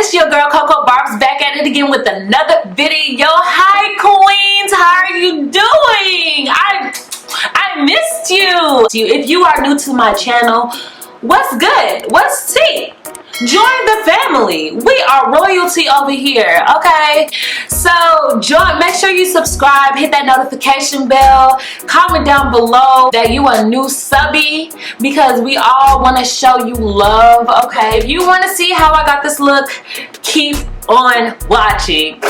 It's your girl Coco Barbz back at it again with another video. Hi queens, how are you doing? I missed you. If you are new to my channel, what's good? What's tea? Join the family. We are royalty over here, okay? So make sure you subscribe, hit that notification bell, comment down below that you a new subby, because we all want to show you love, okay? If you want to see how I got this look, keep on watching.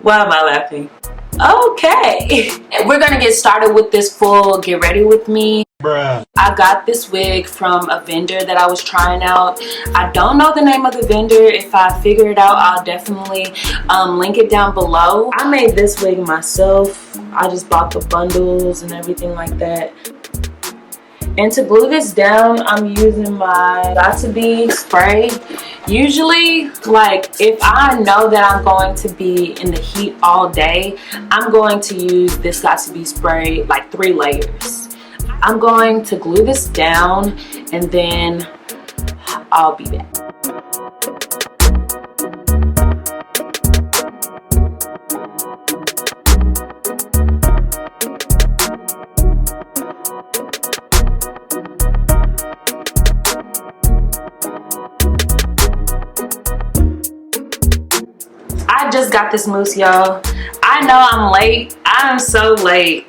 Why am I laughing? Okay, we're gonna get started with this full get ready with me. Bruh. I got this wig from a vendor that I was trying out. I don't know the name of the vendor. If I figure it out, I'll definitely link it down below. I made this wig myself. I just bought the bundles and everything like that. And to glue this down, I'm using my Got2b spray. Usually, like, if I know that I'm going to be in the heat all day, I'm going to use this Got2b spray, like 3 layers. I'm going to glue this down and then I'll be back. I just got this mousse, y'all. I know I'm late. I'm so late.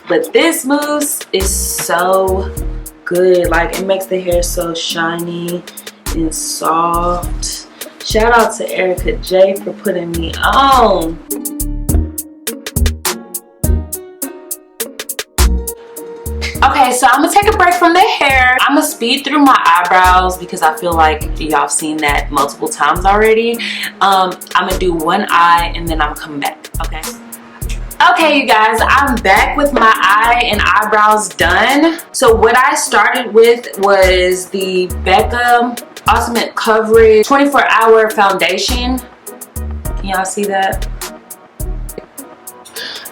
But this mousse is so good. Like, it makes the hair so shiny and soft. Shout out to Erica J for putting me on. Okay, so I'm gonna take a break from the hair. I'm gonna speed through my eyebrows because I feel like y'all have seen that multiple times already. I'm gonna do one eye and then I'm coming back, okay? Okay, you guys, I'm back with my eye and eyebrows done. So what I started with was the Becca Ultimate Coverage 24-Hour Foundation. Can y'all see that?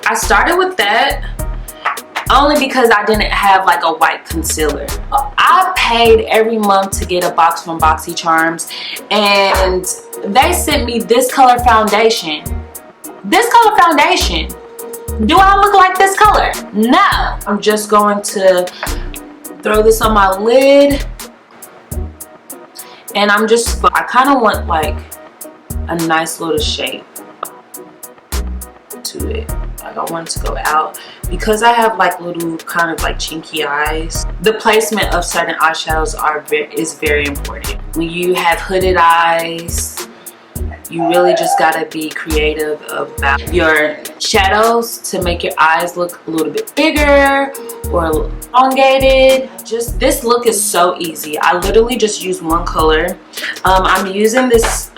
I started with that only because I didn't have like a white concealer. I paid every month to get a box from BoxyCharms, and they sent me this color foundation. This color foundation. Do I look like this color? No. I'm just going to throw this on my lid, and I kind of want like a nice little shape to it. Like, I want it to go out because I have like little kind of like chinky eyes. The placement of certain eyeshadows is very important. When you have hooded eyes, you really just gotta be creative about your shadows to make your eyes look a little bit bigger or elongated. Just this look is so easy. I literally just use one color. I'm using this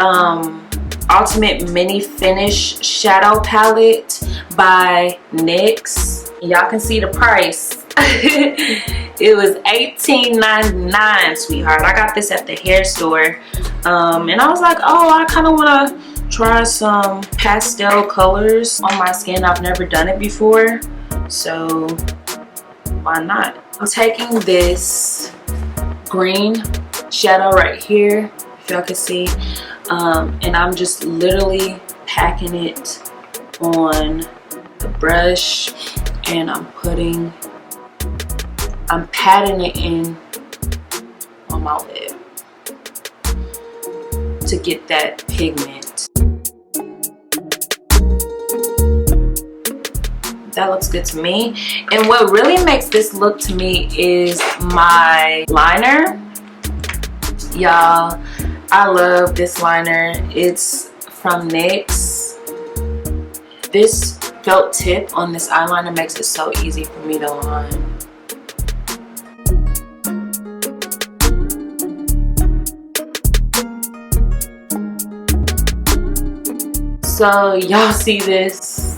Ultimate Mini Finish Shadow Palette by NYX. Y'all can see the price. It was $18.99, sweetheart. I got this at the hair store, and I was like, oh, I kind of want to try some pastel colors on my skin. I've never done it before, so why not? I'm taking this green shadow right here, if y'all can see, and I'm just literally packing it on the brush, and I'm patting it in on my lid to get that pigment. That looks good to me. And what really makes this look to me is my liner. Y'all, I love this liner. It's from NYX. This felt tip on this eyeliner makes it so easy for me to line. So y'all see this?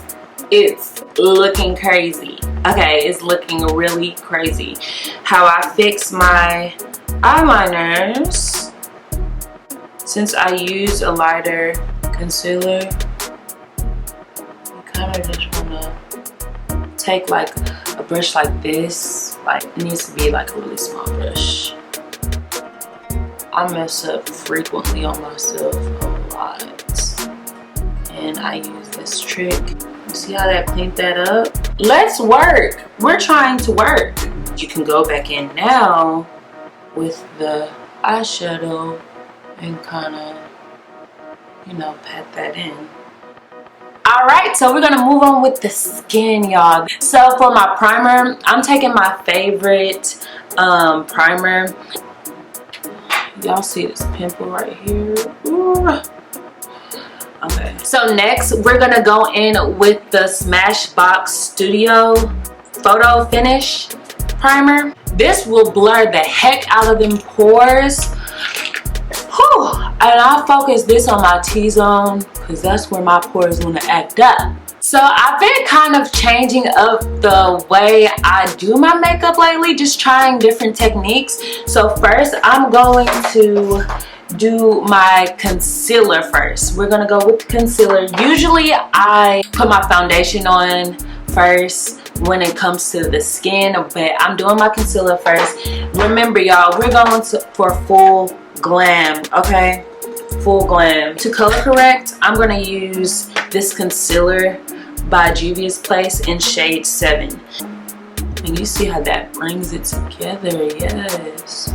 It's looking crazy. Okay, it's looking really crazy. How I fix my eyeliners, since I use a lighter concealer, you kind of just want to take like a brush like this. Like, it needs to be like a really small brush. I mess up frequently on myself a lot. And I use this trick. See how that cleaned that up? Let's work. We're trying to work. You can go back in now with the eyeshadow and kind of, you know, pat that in. All right, so we're gonna move on with the skin, y'all. So for my primer, I'm taking my favorite primer. Y'all see this pimple right here? Ooh. Okay, so next we're gonna go in with the Smashbox Studio Photo Finish primer. This will blur the heck out of them pores. Whew. And I'll focus this on my T-zone because that's where my pores want to act up. So I've been kind of changing up the way I do my makeup lately, just trying different techniques. So first I'm going to do my concealer first. We're gonna go with the concealer. Usually I put my foundation on first when it comes to the skin, but I'm doing my concealer first. Remember y'all, we're going for full glam, okay? Full glam. To color correct, I'm gonna use this concealer by JUVIA'S Place in shade 7. And you see how that brings it together, yes.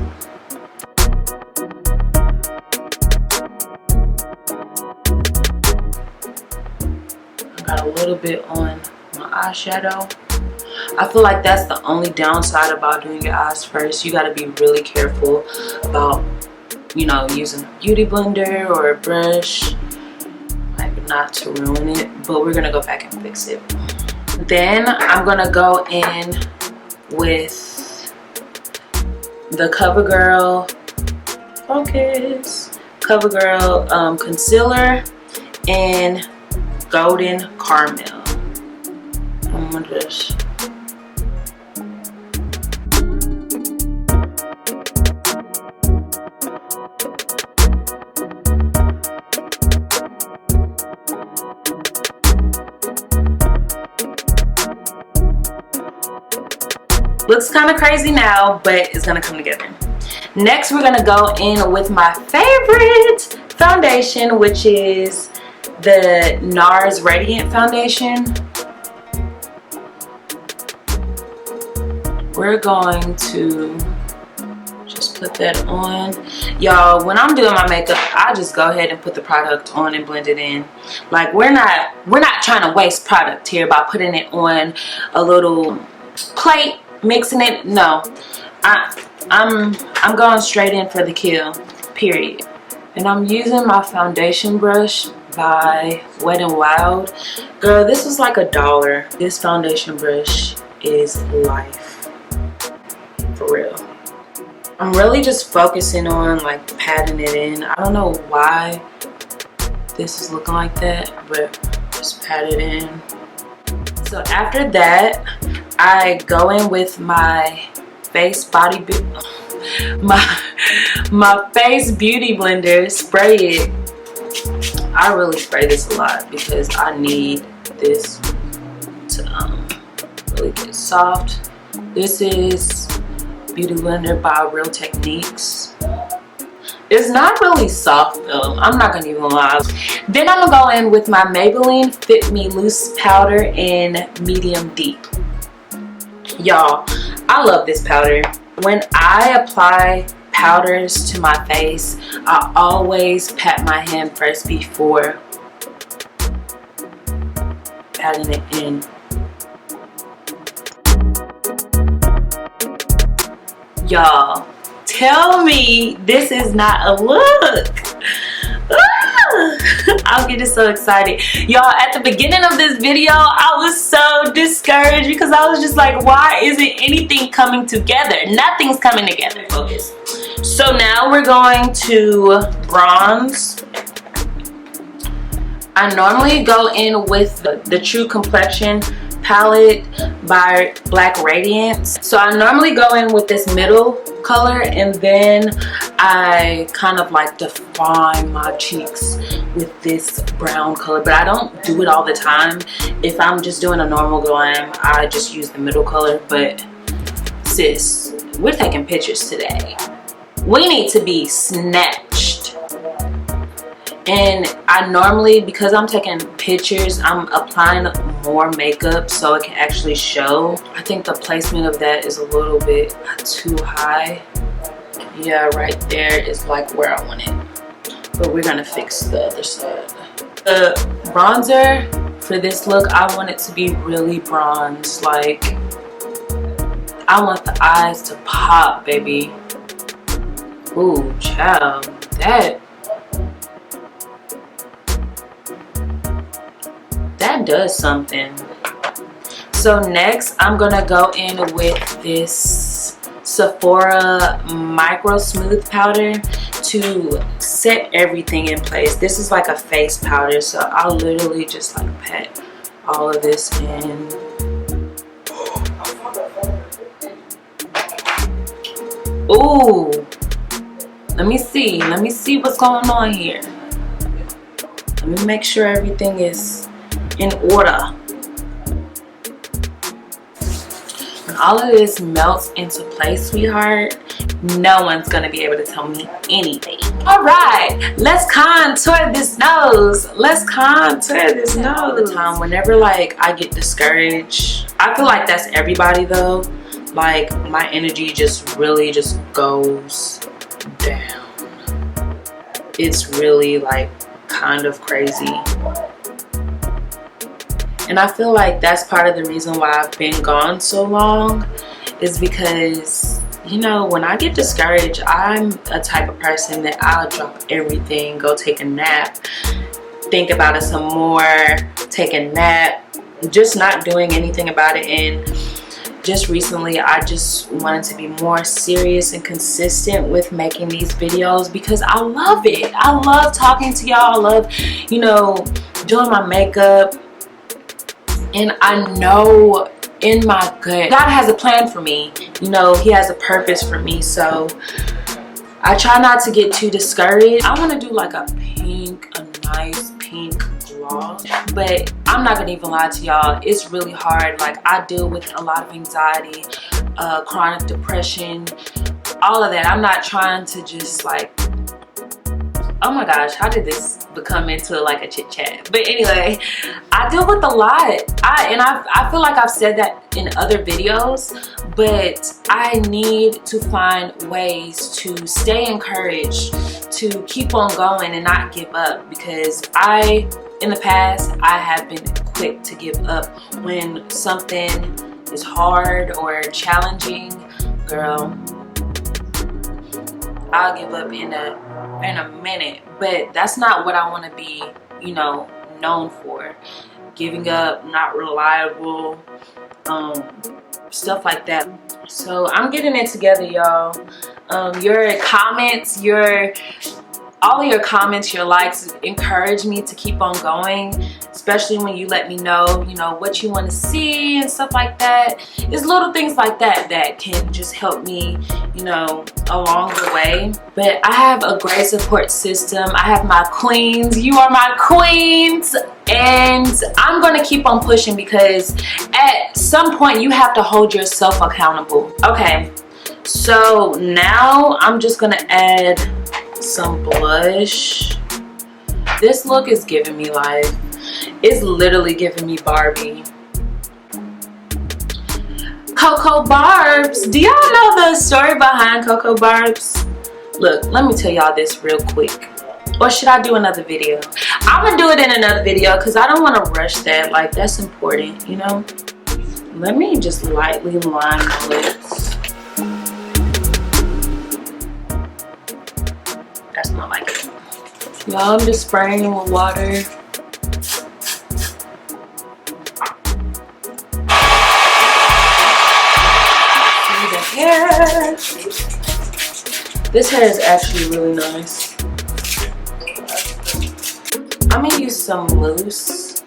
Got a little bit on my eyeshadow. I feel like that's the only downside about doing your eyes first. You got to be really careful about, you know, using a beauty blender or a brush, like not to ruin it, but we're gonna go back and fix it. Then I'm gonna go in with the CoverGirl concealer in Golden Caramel. I'm gonna just looks kind of crazy now, but it's gonna come together. Next we're gonna go in with my favorite foundation, which is the NARS Radiant Foundation. We're going to just put that on. Y'all, when I'm doing my makeup, I just go ahead and put the product on and blend it in. Like we're not trying to waste product here by putting it on a little plate, mixing it. No, I'm going straight in for the kill, period. And I'm using my foundation brush by Wet n Wild. Girl, this was like $1. This foundation brush is life, for real. I'm really just focusing on like patting it in. I don't know why this is looking like that, but just pat it in. So after that, I go in with my face my face beauty blender, spray it. I really spray this a lot because I need this to really get soft. This is Beauty Blender by Real Techniques. It's not really soft though, I'm not gonna even lie. Then I'm gonna go in with my Maybelline Fit Me Loose powder in medium deep. Y'all, I love this powder. When I apply powders to my face, I always pat my hand first before patting it in. Y'all, tell me this is not a look. I'm getting so excited. Y'all, at the beginning of this video, I was so discouraged because I was just like, why isn't anything coming together? Nothing's coming together. Focus. So now we're going to bronze. I normally go in with the True Complexion palette by Black Radiance. So I normally go in with this middle color and then I kind of like define my cheeks with this brown color, but I don't do it all the time. If I'm just doing a normal glam, I just use the middle color. But sis, we're taking pictures today. We need to be snatched. And I normally, because I'm taking pictures, I'm applying more makeup so it can actually show. I think the placement of that is a little bit too high. Yeah, right there is like where I want it. But we're gonna fix the other side. The bronzer for this look, I want it to be really bronze. Like, I want the eyes to pop, baby. Ooh, child, that does something. So next, I'm gonna go in with this Sephora Micro Smooth Powder to set everything in place. This is like a face powder, so I'll literally just like pat all of this in. Ooh, let me see what's going on here. Let me make sure everything is in order. When all of this melts into place, sweetheart, no one's gonna be able to tell me anything. All right, let's contour this nose. Let's contour this nose. All the time, whenever like I get discouraged, I feel like that's everybody though. Like, my energy just really just goes down. It's really like kind of crazy. And I feel like that's part of the reason why I've been gone so long, is because, you know, when I get discouraged, I'm a type of person that I'll drop everything, go take a nap, think about it some more, take a nap, just not doing anything about it. And just recently, I just wanted to be more serious and consistent with making these videos because I love it. I love talking to y'all. I love, you know, doing my makeup. And I know in my gut, God has a plan for me. You know, He has a purpose for me. So I try not to get too discouraged. I want to do like a nice pink gloss. But I'm not gonna even lie to y'all, it's really hard. Like, I deal with a lot of anxiety, chronic depression, all of that. I'm not trying to just like, oh my gosh, how did this become into like a chit chat? But anyway, I deal with a lot. I feel like I've said that in other videos, but I need to find ways to stay encouraged, to keep on going and not give up, because in the past, I have been quick to give up when something is hard or challenging. Girl, I'll give up in a minute. But that's not what I want to be, you know, known for. Giving up, not reliable, stuff like that. So I'm getting it together, y'all. Your comments, all of your comments, your likes encourage me to keep on going, especially when you let me know, you know, what you want to see and stuff like that. It's little things like that that can just help me, you know, along the way. But I have a great support system. I have my queens. You are my queens. And I'm going to keep on pushing, because at some point you have to hold yourself accountable. Okay, so now I'm just going to add some blush. This look is giving me life. It's literally giving me Barbie. Coco Barbz. Do y'all know the story behind Coco Barbz? Look, let me tell y'all this real quick. Or should I do another video? I'm gonna do it in another video because I don't want to rush that. Like, that's important, you know? Let me just lightly line my lips. That's not like it. Y'all, I'm just spraying with water. See the hair. This hair is actually really nice. I'm gonna use some mousse.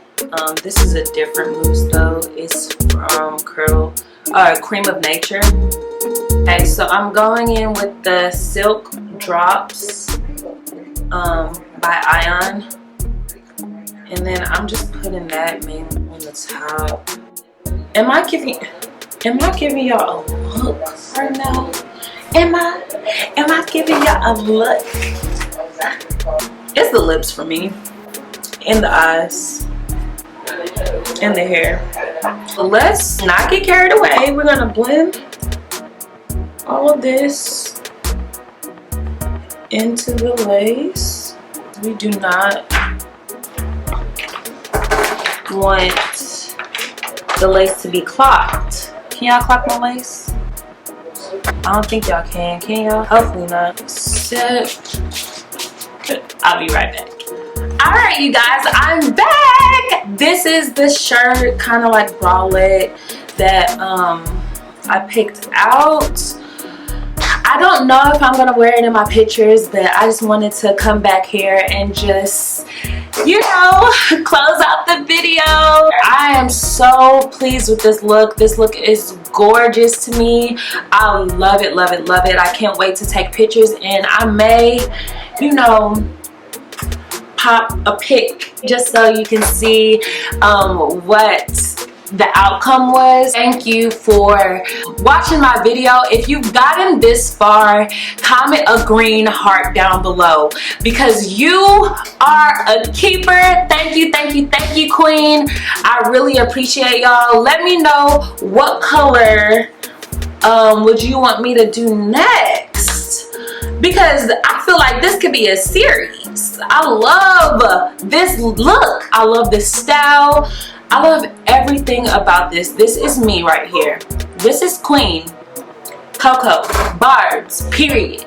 This is a different mousse though. It's from Cream of Nature. Okay, so I'm going in with the Silk Drops by Ion, and then I'm just putting that mainly on the top. Am I giving y'all a look right now? Am I giving y'all a look? It's the lips for me, and the eyes, and the hair. Let's not get carried away. We're gonna blend all of this into the lace. We do not want the lace to be clocked. Can y'all clock my lace? I don't think y'all can. Can y'all? Hopefully not. Set. I'll be right back. Alright, you guys, I'm back. This is the shirt, kind of like bralette, that I picked out. I don't know if I'm gonna wear it in my pictures, but I just wanted to come back here and just, you know, close out the video. I am so pleased with this look. This look is gorgeous to me. I love it, love it, love it. I can't wait to take pictures, and I may, you know, pop a pic just so you can see what the outcome was. Thank you for watching my video. If you've gotten this far, comment a green heart down below, because you are a keeper. Thank you, thank you, thank you, queen. I really appreciate y'all. Let me know what color would you want me to do next, because I feel like this could be a series. I love this look. I love this style. I love everything about this. This is me right here. This is Queen Coco Barbz, period.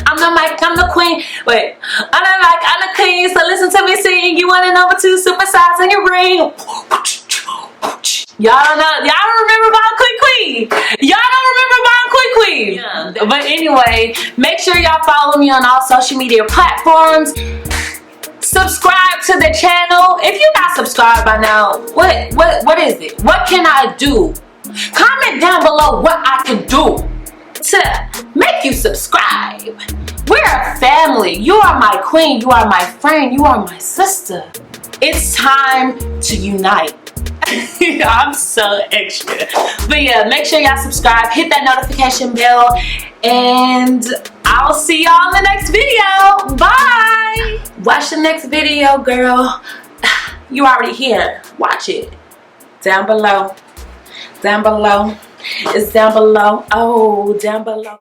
I'm the mic, I'm the queen. Wait, I'm the mic, I'm the queen. So listen to me sing. You want a number 2 super size in your ring. Y'all don't remember my queen. Y'all don't remember my queen. Yeah. But anyway, make sure y'all follow me on all social media platforms. Subscribe to the channel. If you're not subscribed by now, what is it? What can I do? Comment down below what I can do to make you subscribe. We're a family. You are my queen. You are my friend. You are my sister. It's time to unite. I'm so extra. But yeah, make sure y'all subscribe, hit that notification bell, and I'll see y'all in the next video. Bye. Watch the next video, girl. You already here. Watch it. Down below. Down below. It's down below. Oh, down below.